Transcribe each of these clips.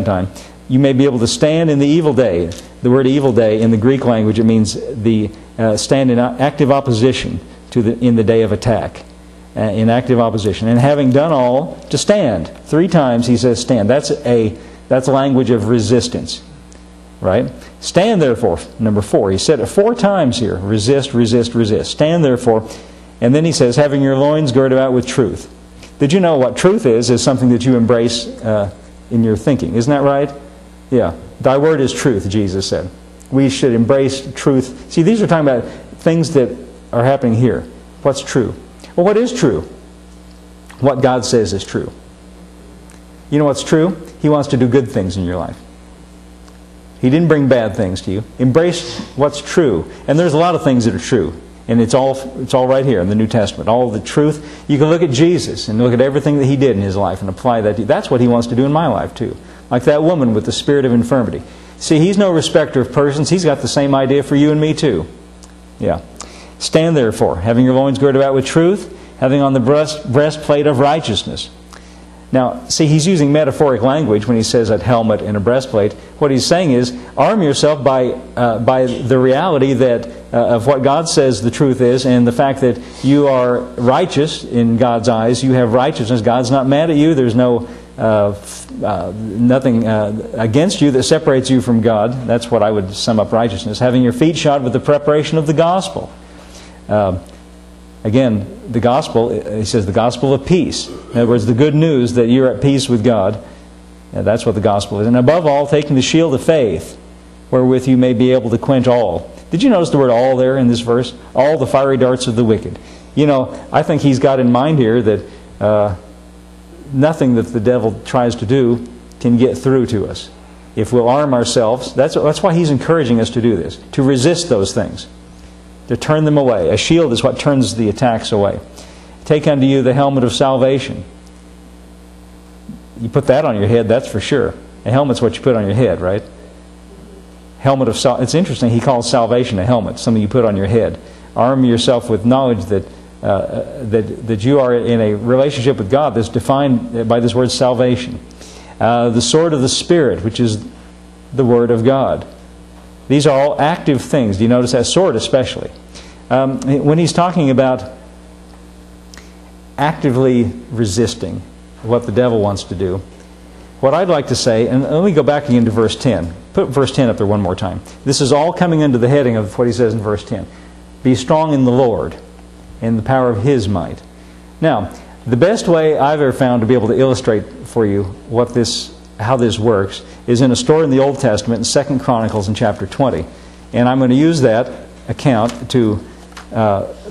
time, you may be able to stand in the evil day. The word evil day in the Greek language, it means the stand in active opposition in the day of attack. In active opposition. And having done all, to stand. 3 times he says stand. That's language of resistance. Right? Stand therefore, number 4. He said it 4 times here. Resist, resist, resist. Stand therefore. And then he says, having your loins girded about with truth. Did you know what truth is something that you embrace in your thinking? Isn't that right? Yeah. Thy word is truth, Jesus said. We should embrace truth. See, these are talking about things that are happening here. What's true? Well, what is true? What God says is true. You know what's true? He wants to do good things in your life. He didn't bring bad things to you. Embrace what's true. And there's a lot of things that are true. And it's all right here in the New Testament. All the truth. You can look at Jesus and look at everything that He did in His life and apply that to you. That's what He wants to do in my life too. Like that woman with the spirit of infirmity. See, He's no respecter of persons. He's got the same idea for you and me too. Yeah. Stand therefore, having your loins girded about with truth, having on the breastplate of righteousness. Now, see, he's using metaphoric language when he says a helmet and a breastplate. What he's saying is, arm yourself by the reality that of what God says the truth is, and the fact that you are righteous in God's eyes. You have righteousness. God's not mad at you. There's no nothing against you that separates you from God. That's what I would sum up righteousness. Having your feet shod with the preparation of the gospel. Again, the gospel, he says the gospel of peace. In other words, the good news that you're at peace with God. That's what the gospel is. And above all, taking the shield of faith, wherewith you may be able to quench all. Did you notice the word all there in this verse? All the fiery darts of the wicked. You know, I think he's got in mind here that nothing that the devil tries to do can get through to us. If we'll arm ourselves, that's why he's encouraging us to do this, to resist those things. To turn them away. A shield is what turns the attacks away. Take unto you the helmet of salvation. You put that on your head, that's for sure. A helmet's what you put on your head, right? Helmet of It's interesting, he calls salvation a helmet, something you put on your head. Arm yourself with knowledge that you are in a relationship with God that's defined by this word salvation. The sword of the Spirit, which is the Word of God. These are all active things. Do you notice that? Sword especially. When he's talking about actively resisting what the devil wants to do, what I'd like to say, and let me go back again to verse 10. Put verse 10 up there one more time. This is all coming under the heading of what he says in verse 10. Be strong in the Lord and the power of His might. Now, the best way I've ever found to be able to illustrate for you how this works is in a story in the Old Testament in 2 Chronicles in chapter 20. And I'm going to use that account to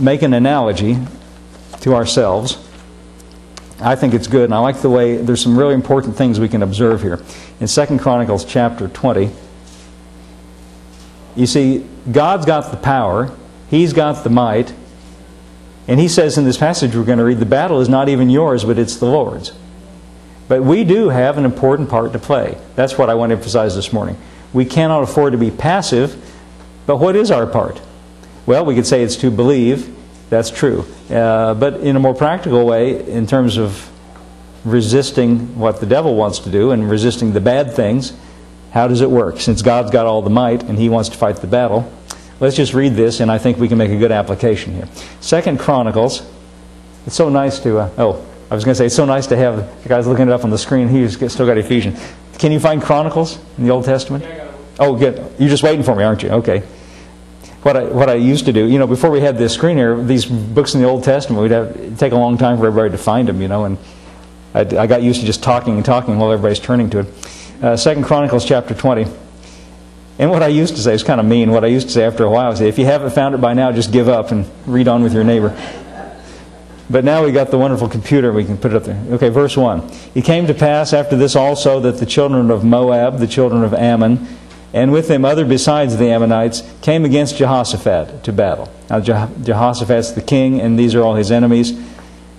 make an analogy to ourselves. I think it's good, and I like the way there's some really important things we can observe here. In 2 Chronicles chapter 20, you see, God's got the power, He's got the might, and He says in this passage we're going to read, the battle is not even yours, but it's the Lord's. But we do have an important part to play. That's what I want to emphasize this morning. We cannot afford to be passive, but what is our part? Well, we could say it's to believe. That's true. But in a more practical way, in terms of resisting what the devil wants to do and resisting the bad things, how does it work? Since God's got all the might and He wants to fight the battle, let's just read this, and I think we can make a good application here. 2 Chronicles. It's so nice to... I was going to say, it's so nice to have the guys looking it up on the screen. He's still got Ephesians. Can you find Chronicles in the Old Testament? Yeah, I got it. Oh, good. You're just waiting for me, aren't you? Okay. What I used to do, before we had this screen here, these books in the Old Testament, it'd take a long time for everybody to find them, and I got used to just talking while everybody's turning to it. 2 Chronicles chapter 20. And what I used to say is kind of mean. What I used to say after a while is, if you haven't found it by now, just give up and read on with your neighbor. But now we got the wonderful computer, we can put it up there. Okay, verse 1. It came to pass after this also that the children of Moab, the children of Ammon, and with them other besides the Ammonites, came against Jehoshaphat to battle. Now Jehoshaphat's the king, and these are all his enemies.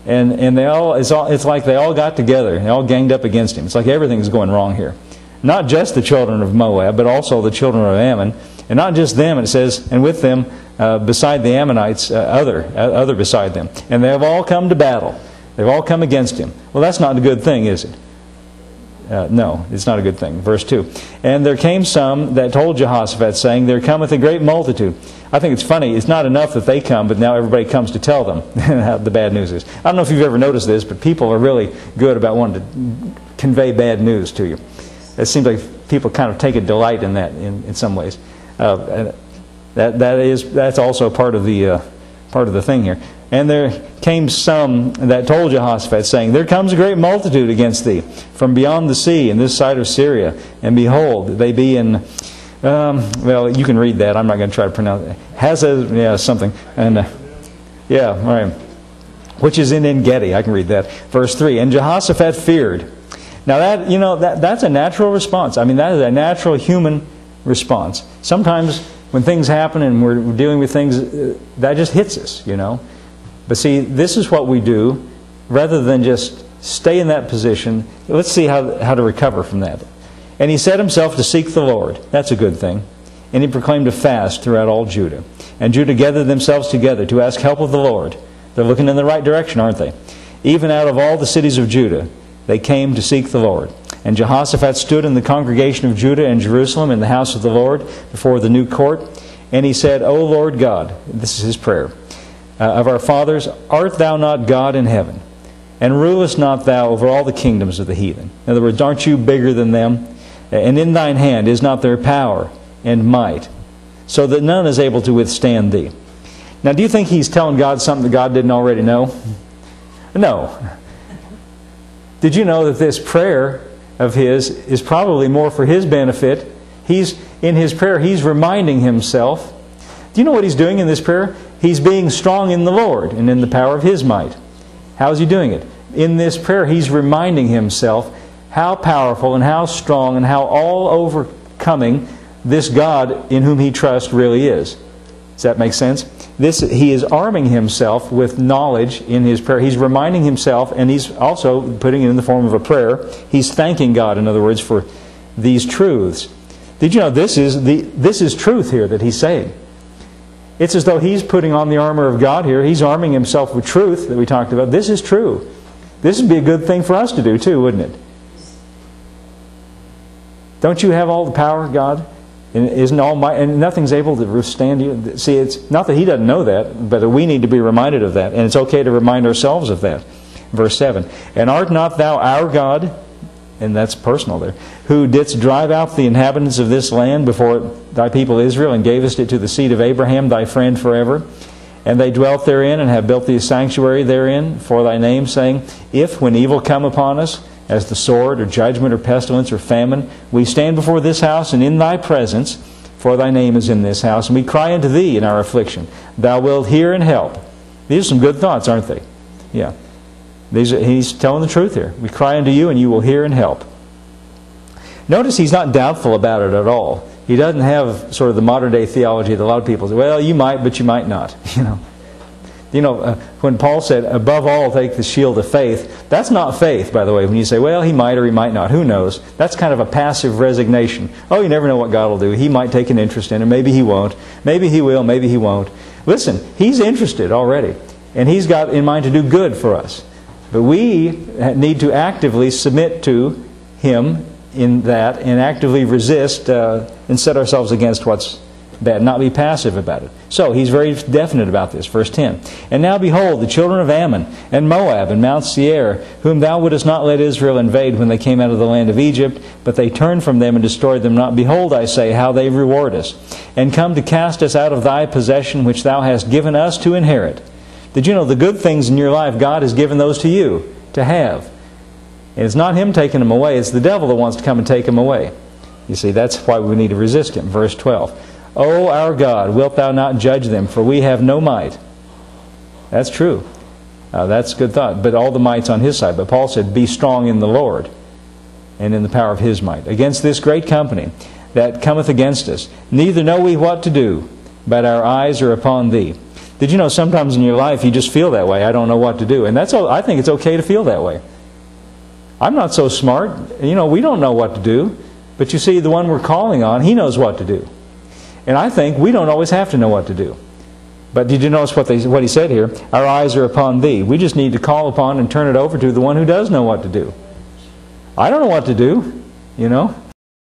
And it's like they all got together. They all ganged up against him. It's like everything's going wrong here. Not just the children of Moab, but also the children of Ammon. And not just them, it says, and with them, beside the Ammonites, other beside them. And they have all come to battle. They've all come against him. Well, that's not a good thing, is it? No, it's not a good thing. Verse 2. And there came some that told Jehoshaphat, saying, there cometh a great multitude. I think it's funny. It's not enough that they come, but now everybody comes to tell them how the bad news is. I don't know if you've ever noticed this, but people are really good about wanting to convey bad news to you. It seems like people kind of take a delight in that in some ways. That's also part of the thing here. And there came some that told Jehoshaphat, saying, there comes a great multitude against thee from beyond the sea, in this side of Syria. And behold, they be in, well, you can read that. I'm not going to try to pronounce it. Something. And, right. Which is in En-gedi. I can read that. Verse 3. And Jehoshaphat feared. Now that's a natural response. I mean, that is a natural human response. Sometimes when things happen and we're dealing with things, that just hits us, But see, this is what we do. Rather than just stay in that position, let's see how to recover from that. And he set himself to seek the Lord. That's a good thing. And he proclaimed a fast throughout all Judah. And Judah gathered themselves together to ask help of the Lord. They're looking in the right direction, aren't they? Even out of all the cities of Judah, they came to seek the Lord. And Jehoshaphat stood in the congregation of Judah and Jerusalem in the house of the Lord before the new court. And he said, O Lord God, this is his prayer, of our fathers, art thou not God in heaven? And rulest not thou over all the kingdoms of the heathen? In other words, aren't you bigger than them? And in thine hand is not their power and might, so that none is able to withstand thee? Now, do you think he's telling God something that God didn't already know? No. Did you know that this prayer of his is probably more for his benefit? In his prayer, he's reminding himself. Do you know what he's doing in this prayer? He's being strong in the Lord and in the power of his might. How is he doing it? In this prayer, he's reminding himself how powerful and how strong and how all overcoming this God in whom he trusts really is. Does that make sense? He is arming himself with knowledge in his prayer. He's reminding himself, and he's also putting it in the form of a prayer. He's thanking God, in other words, for these truths. Did you know this is truth here that he's saying? It's as though he's putting on the armor of God here. He's arming himself with truth that we talked about. This is true. This would be a good thing for us to do too, wouldn't it? Don't you have all the power, God? And isn't all might, and nothing's able to withstand you? See, it's not that he doesn't know that, but we need to be reminded of that. And it's okay to remind ourselves of that. Verse 7. And art not thou our God, and that's personal there, who didst drive out the inhabitants of this land before thy people Israel, and gavest it to the seed of Abraham, thy friend forever? And they dwelt therein, and have built thee a sanctuary therein for thy name, saying, if, when evil come upon us, as the sword, or judgment, or pestilence, or famine, we stand before this house and in thy presence, for thy name is in this house, and we cry unto thee in our affliction. Thou wilt hear and help. These are some good thoughts, aren't they? Yeah. He's telling the truth here. We cry unto you, and you will hear and help. Notice he's not doubtful about it at all. He doesn't have sort of the modern day theology that a lot of people say, well, you might, but you might not. When Paul said, above all, take the shield of faith, that's not faith, by the way. When you say, well, he might or he might not, who knows? That's kind of a passive resignation. Oh, you never know what God will do. He might take an interest in it. Maybe he won't. Maybe he will. Maybe he won't. Listen, he's interested already. And he's got in mind to do good for us. But we need to actively submit to him in that and actively resist and set ourselves against what's bad, not be passive about it. So he's very definite about this. Verse 10. And now behold, the children of Ammon and Moab and Mount Seir, whom thou wouldest not let Israel invade when they came out of the land of Egypt, but they turned from them and destroyed them not. Behold, I say, how they reward us, and come to cast us out of thy possession, which thou hast given us to inherit. Did you know the good things in your life, God has given those to you to have? And it's not him taking them away, it's the devil that wants to come and take them away. You see, that's why we need to resist him. Verse 12. O our God, wilt thou not judge them? For we have no might. That's true. That's good thought. But all the might's on his side. But Paul said, be strong in the Lord and in the power of his might. Against this great company that cometh against us, neither know we what to do, but our eyes are upon thee. Did you know sometimes in your life you just feel that way? I don't know what to do. And I think it's okay to feel that way. I'm not so smart. We don't know what to do. But you see, the one we're calling on, he knows what to do. And I think we don't always have to know what to do. But did you notice what he said here? Our eyes are upon thee. We just need to call upon and turn it over to the one who does know what to do. I don't know what to do, you know.